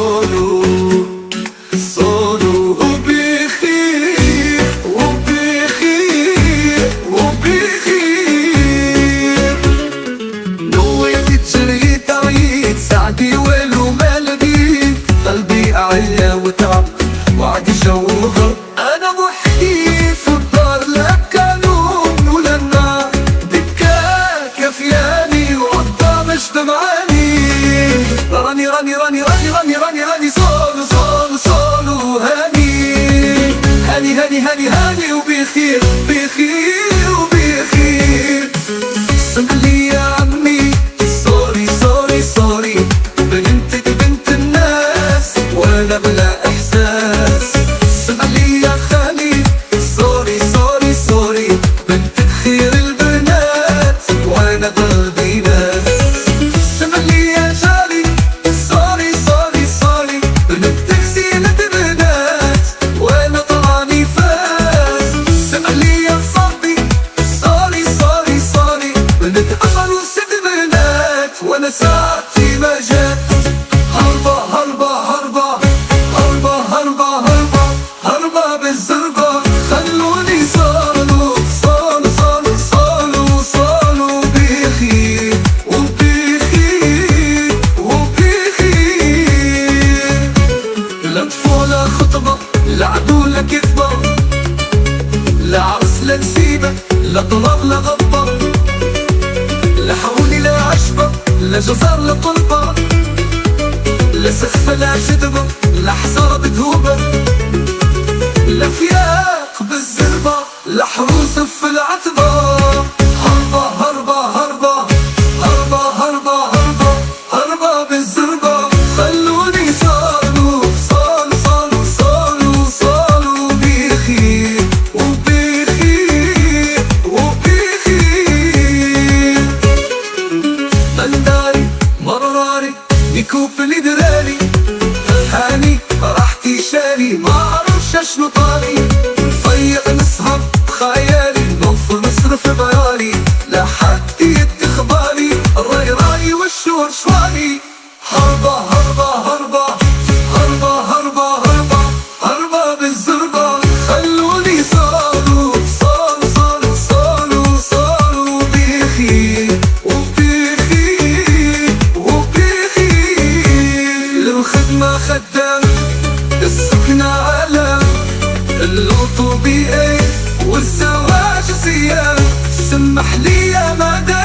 صولوا صولوا وبخير وبخير وبخير. نويت تجري تعيد سعدي ولو ما لقيت، قلبي أعيا وتعب وعدي جوهر. أنا وحدي في الدار لا كانون ولا النار، دكاك كفياني وعطا مش دمعاني. راني راني راني راني راني راني راني صولو صولو صولو هاني هاني هاني هاني هاني وبخير بخير وبخير. سمح لي يا عمي سوري سوري سوري، بنتك بنت الناس وانا بلا احساس. سمح لي يا خالي سوري سوري سوري، بنتك خير البنات وانا قلبي ناس. سمح لي يا جاري سوري سوري سوري، بنتك زينة بنات وانا طلعني فاس. سمح لي يا صاحبي سوري سوري سوري، بنت عروسة بنات وانا ساعتي ما جات. هربا هربا هربا هربا هربا هربا هربا بالزربا، خلوني صولوا صولوا صولوا صولوا صولوا بخير وبخير وبخير. لا طفولة خطبة لا عدولة كذبة، لا عرس لا نسيبة لا طلاق لا غضبة، لا حولي لا عشبة لا جزار لا طلبة، لا سخفة لا شدبة لا حصارة بتهوبة، لا فياق بالزربة لا حروس في العتبة. هربا هربا هربا هربا هربا هربا هربا بالزربة، خلوني صولوا صولوا صولوا صولوا صولوا بخير وبخير وبخير. بنداري مراري نكوب اللي دراري، هاني راحتي شاري ما عرفش اشنو طاري. نفيق نسهر بخيالي نوفر نصرف بعيالي، لا حد يدي اخباري الراي راي والشور شوالي. هربا هربا هربا هربا هربا هربا هربا بالزربة، خلوني صولوا صولوا صولوا صولوا صولوا بخير وبخير وبخير. للخدمة خدام السكنة علام، اللطو بإيه والزواج صيام. سمح لي يا مدام